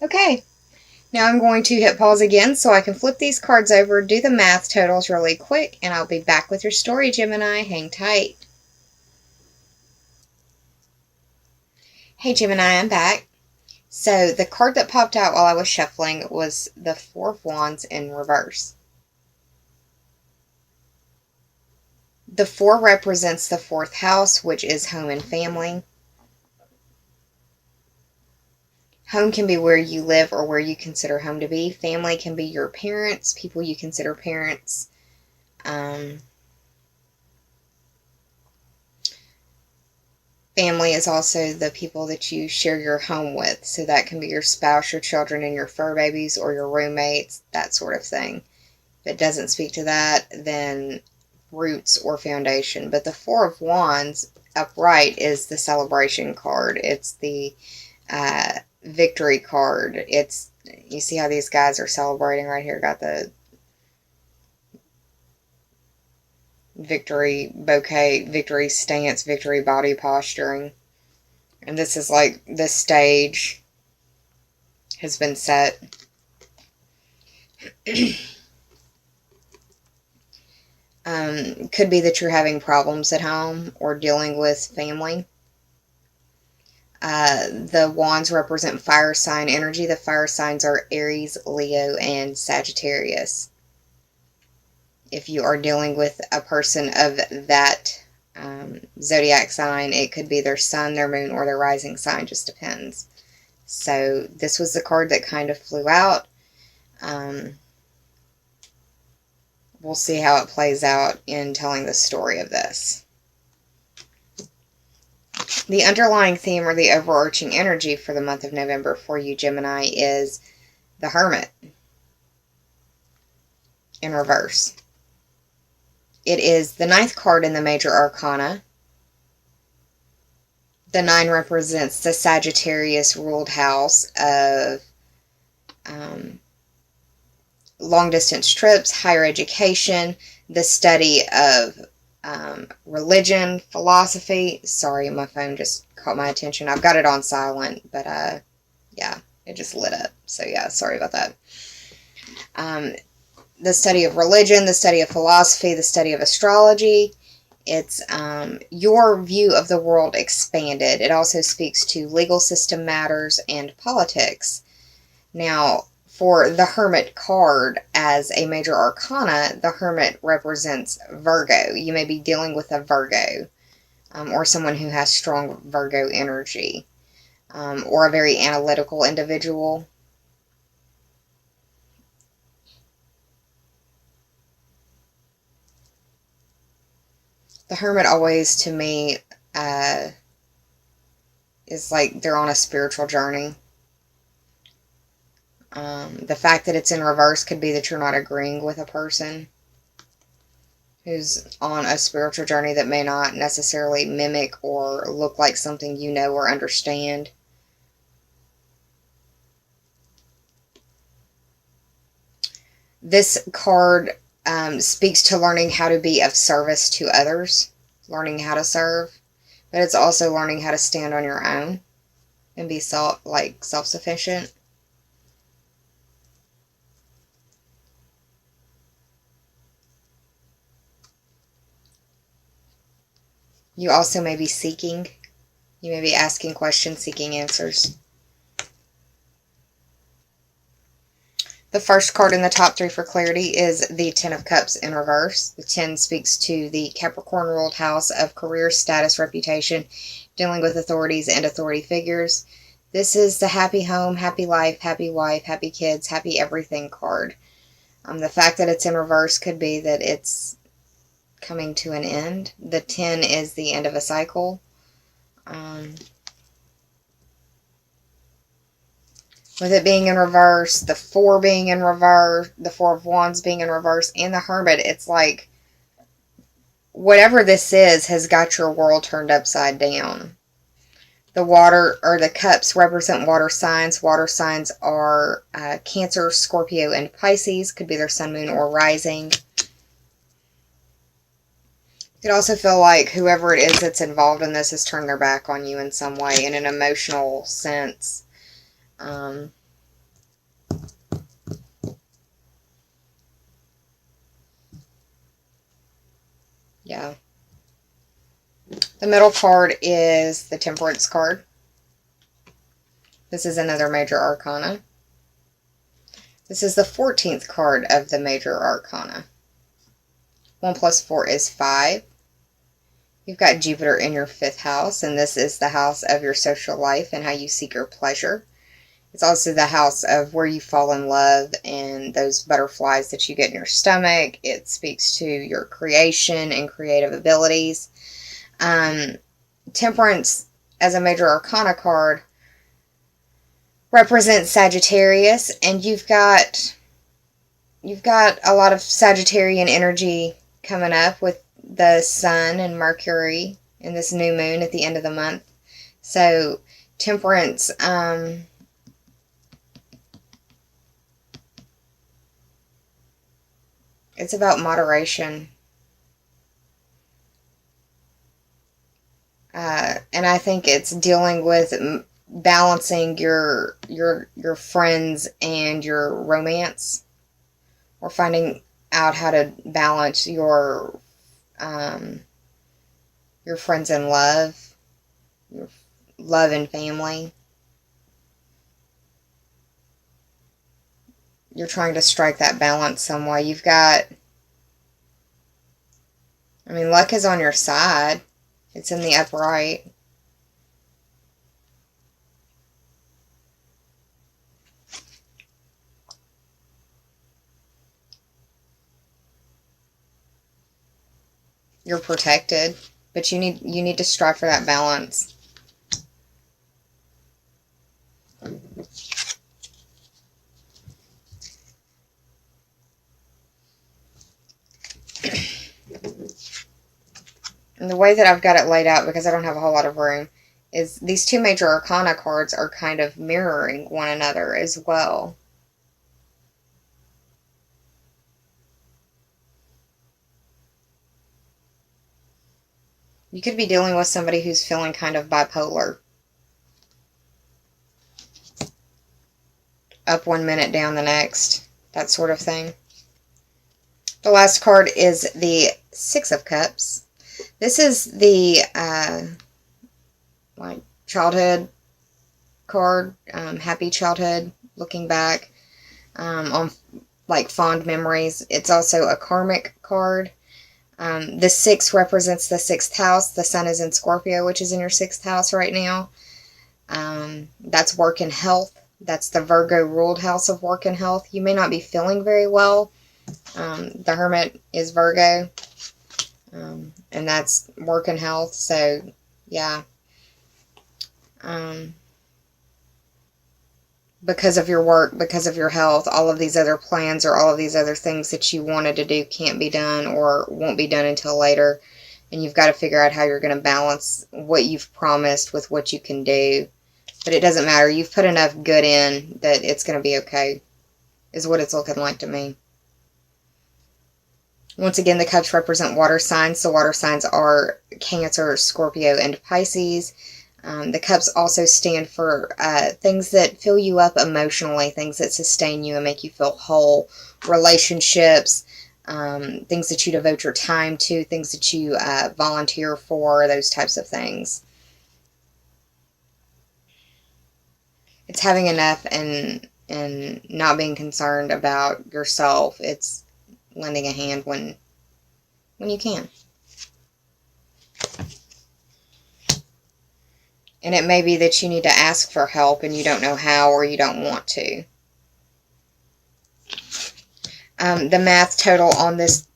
Okay, now I'm going to hit pause again so I can flip these cards over, do the math totals really quick, and I'll be back with your story, Gemini. Hang tight. Hey, Gemini, I'm back. So the card that popped out while I was shuffling was the Four of Wands in reverse. The 4 represents the 4th house, which is home and family. Home can be where you live or where you consider home to be. Family can be your parents, people you consider parents. Family is also the people that you share your home with. So that can be your spouse, your children, and your fur babies, or your roommates, that sort of thing. If it doesn't speak to that, then roots or foundation. But the Four of Wands upright is the celebration card. It's the victory card. It's, you see how these guys are celebrating right here. Got the victory bouquet, victory stance, victory body posturing. And this is like the stage has been set. Could be that you're having problems at home or dealing with family. The wands represent fire sign energy. The fire signs are Aries, Leo, and Sagittarius. If you are dealing with a person of that zodiac sign, it could be their sun, their moon, or their rising sign, just depends. So this was the card that kind of flew out. We'll see how it plays out in telling the story of this. The underlying theme or the overarching energy for the month of November for you, Gemini, is the Hermit in reverse. It is the 9th card in the major arcana. The 9 represents the Sagittarius ruled house of long distance trips, higher education, the study of religion, philosophy. Sorry, my phone just caught my attention. I've got it on silent, but yeah, it just lit up. So yeah, sorry about that. The study of religion, the study of philosophy, the study of astrology. It's your view of the world expanded. It also speaks to legal system matters and politics. Now, for the Hermit card as a major arcana, the Hermit represents Virgo. You may be dealing with a Virgo or someone who has strong Virgo energy or a very analytical individual. The Hermit always, to me, is like they're on a spiritual journey. The fact that it's in reverse could be that you're not agreeing with a person who's on a spiritual journey that may not necessarily mimic or look like something you know or understand. This card speaks to learning how to be of service to others, learning how to serve, but it's also learning how to stand on your own and be self-sufficient. You also may be seeking. You may be asking questions, seeking answers. The first card in the top 3 for clarity is the 10 of Cups in reverse. The 10 speaks to the Capricorn ruled house of career, status, reputation, dealing with authorities and authority figures. This is the happy home, happy life, happy wife, happy kids, happy everything card. The fact that it's in reverse could be that it's coming to an end. The 10 is the end of a cycle. With it being in reverse, the 4 being in reverse, the 4 of Wands being in reverse, and the Hermit, it's like whatever this is has got your world turned upside down. The water, or the cups, represent water signs. Water signs are Cancer, Scorpio, and Pisces. Could be their sun, moon, or rising. You could also feel like whoever it is that's involved in this has turned their back on you in some way, in an emotional sense. The middle card is the Temperance card. This is another major arcana. This is the 14th card of the major arcana. 1 plus 4 is 5. You've got Jupiter in your 5th house, and this is the house of your social life and how you seek your pleasure. It's also the house of where you fall in love and those butterflies that you get in your stomach. It speaks to your creation and creative abilities. Temperance, as a major arcana card, represents Sagittarius, and you've got a lot of Sagittarian energy coming up with the Sun and Mercury and this new moon at the end of the month. So Temperance, it's about moderation. And I think it's dealing with balancing your friends and your romance, or finding out how to balance your friends and love, your love and family. You're trying to strike that balance some way. You've got, I mean, luck is on your side. It's in the upright. You're protected, but you need to strive for that balance. And the way that I've got it laid out, because I don't have a whole lot of room, is these two major arcana cards are kind of mirroring one another as well. You could be dealing with somebody who's feeling kind of bipolar. Up one minute, down the next. That sort of thing. The last card is the Six of Cups. This is the like childhood card, happy childhood, looking back on like fond memories. It's also a karmic card. The 6 represents the 6th house. The sun is in Scorpio, which is in your 6th house right now. That's work and health. That's the Virgo ruled house of work and health. You may not be feeling very well. The Hermit is Virgo. And that's work and health. So, yeah. Because of your work, because of your health, all of these other plans or all of these other things that you wanted to do can't be done or won't be done until later. And you've got to figure out how you're going to balance what you've promised with what you can do. But it doesn't matter. You've put enough good in that it's going to be okay, is what it's looking like to me. Once again, the cups represent water signs. The water signs are Cancer, Scorpio, and Pisces. The cups also stand for things that fill you up emotionally, things that sustain you and make you feel whole, relationships, things that you devote your time to, things that you volunteer for, those types of things. It's having enough and not being concerned about yourself. It's lending a hand when you can. And it may be that you need to ask for help and you don't know how, or you don't want to. The math total on this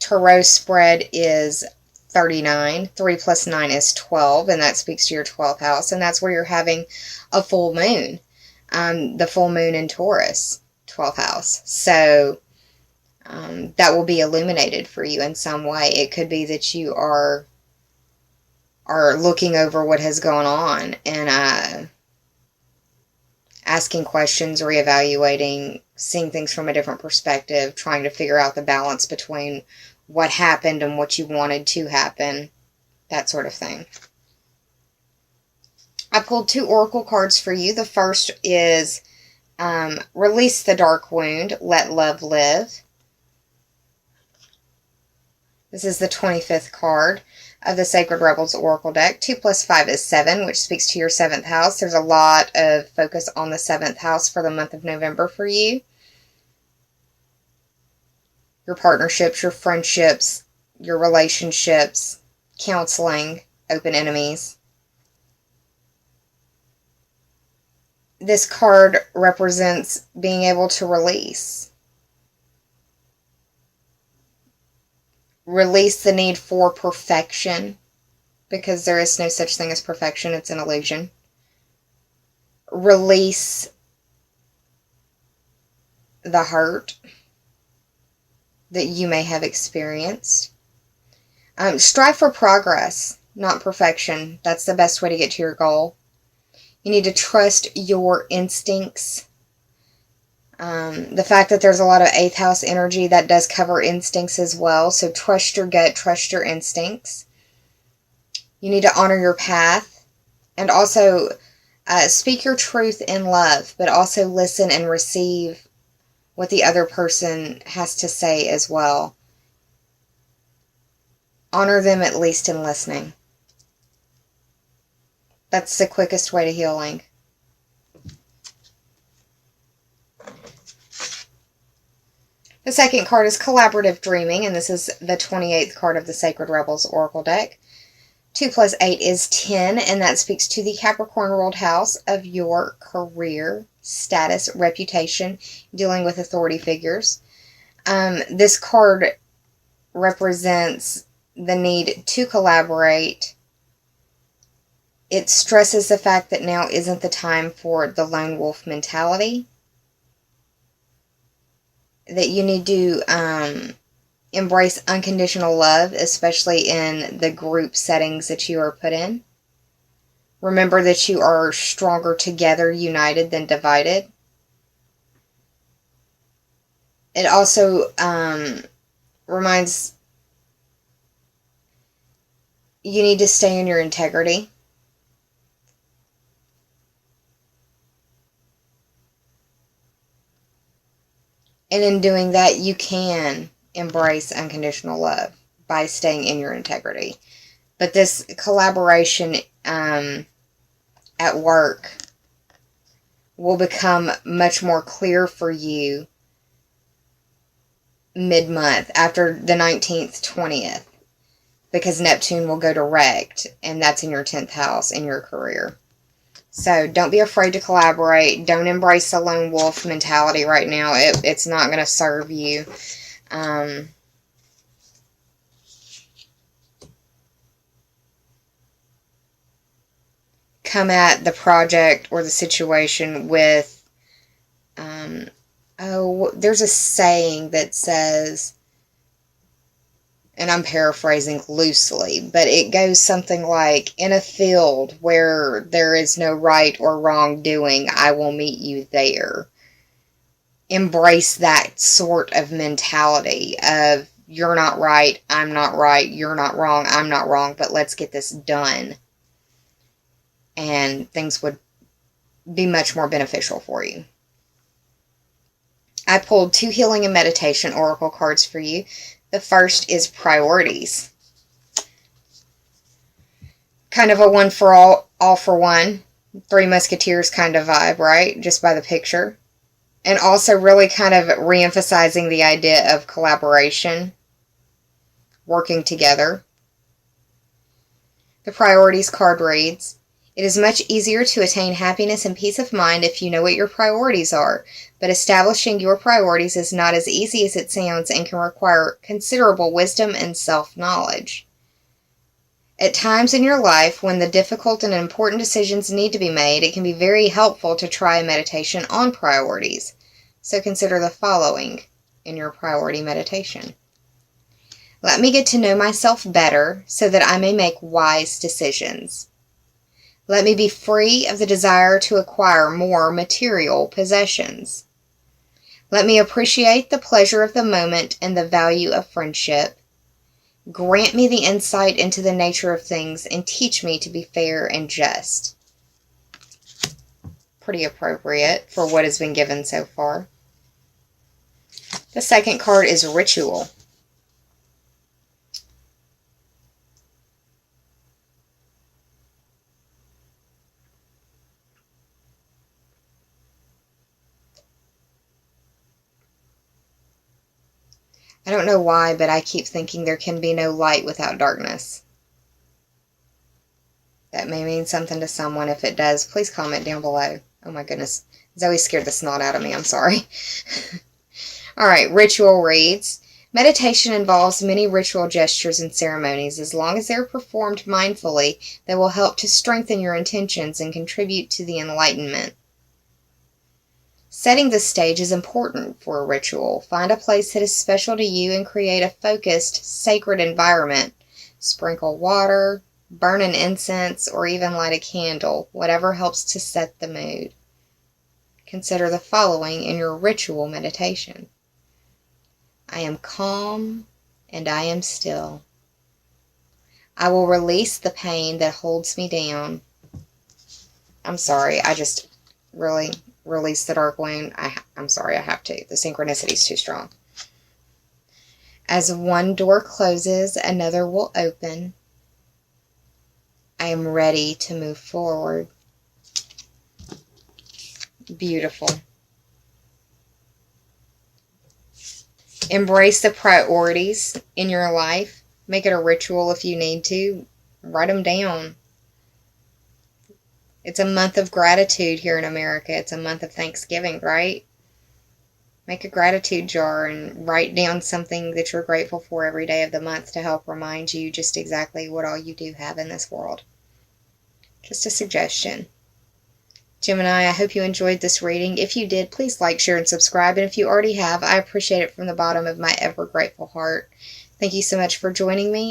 tarot spread is 39. 3 plus 9 is 12, and that speaks to your 12th house, and that's where you're having a full moon. The full moon in Taurus, 12th house. So that will be illuminated for you in some way. It could be that you are looking over what has gone on and asking questions, reevaluating, seeing things from a different perspective, trying to figure out the balance between what happened and what you wanted to happen, that sort of thing. I pulled 2 oracle cards for you. The first is Release the Dark Wound, Let Love Live. This is the 25th card. of the Sacred Rebels Oracle deck. 2 plus 5 is 7, which speaks to your 7th house. There's a lot of focus on the 7th house for the month of November for you. Your partnerships, your friendships, your relationships, counseling, open enemies. This card represents being able to release. Release the need for perfection, because there is no such thing as perfection. It's an illusion. Release the hurt that you may have experienced. Strive for progress, not perfection. That's the best way to get to your goal. You need to trust your instincts. The fact that there's a lot of 8th house energy, that does cover instincts as well. So trust your gut, trust your instincts. You need to honor your path. And also speak your truth in love, but also listen and receive what the other person has to say as well. Honor them at least in listening. That's the quickest way to healing. The second card is Collaborative Dreaming, and this is the 28th card of the Sacred Rebels Oracle deck. 2 plus 8 is 10, and that speaks to the Capricorn ruled house of your career, status, reputation, dealing with authority figures. This card represents the need to collaborate. It stresses the fact that now isn't the time for the lone wolf mentality. That you need to embrace unconditional love, especially in the group settings that you are put in. Remember that you are stronger together, united, than divided. It also reminds you need to stay in your integrity. And in doing that, you can embrace unconditional love by staying in your integrity. But this collaboration at work will become much more clear for you mid-month, after the 19th, 20th. Because Neptune will go direct, and that's in your 10th house in your career. So don't be afraid to collaborate. Don't embrace the lone wolf mentality right now. It's not going to serve you. Come at the project or the situation with, there's a saying that says, and I'm paraphrasing loosely, but it goes something like, in a field where there is no right or wrong doing, I will meet you there. Embrace that sort of mentality of, you're not right, I'm not right, you're not wrong, I'm not wrong, but let's get this done. And things would be much more beneficial for you. I pulled 2 healing and meditation oracle cards for you. The first is priorities. Kind of a one for all for one. 3 Musketeers kind of vibe, right? Just by the picture. And also really kind of re-emphasizing the idea of collaboration. Working together. The priorities card reads, it is much easier to attain happiness and peace of mind if you know what your priorities are, but establishing your priorities is not as easy as it sounds and can require considerable wisdom and self-knowledge. At times in your life, when the difficult and important decisions need to be made, it can be very helpful to try a meditation on priorities. So consider the following in your priority meditation. Let me get to know myself better so that I may make wise decisions. Let me be free of the desire to acquire more material possessions. Let me appreciate the pleasure of the moment and the value of friendship. Grant me the insight into the nature of things and teach me to be fair and just. Pretty appropriate for what has been given so far. The second card is Ritual. I don't know why, but I keep thinking there can be no light without darkness. That may mean something to someone. If it does, please comment down below. Oh my goodness. Zoe scared the snot out of me. I'm sorry. Alright, ritual reads. Meditation involves many ritual gestures and ceremonies. As long as they are performed mindfully, they will help to strengthen your intentions and contribute to the enlightenment. Setting the stage is important for a ritual. Find a place that is special to you and create a focused, sacred environment. Sprinkle water, burn an incense, or even light a candle, whatever helps to set the mood. Consider the following in your ritual meditation. I am calm and I am still. I will release the pain that holds me down. I'm sorry, I just really released the dark wound. I'm sorry, I have to. The synchronicity is too strong. As one door closes, another will open. I am ready to move forward. Beautiful. Embrace the priorities in your life. Make it a ritual if you need to. Write them down. It's a month of gratitude here in America. It's a month of Thanksgiving, right? Make a gratitude jar and write down something that you're grateful for every day of the month to help remind you just exactly what all you do have in this world. Just a suggestion. Gemini, I hope you enjoyed this reading. If you did, please like, share, and subscribe. And if you already have, I appreciate it from the bottom of my ever grateful heart. Thank you so much for joining me.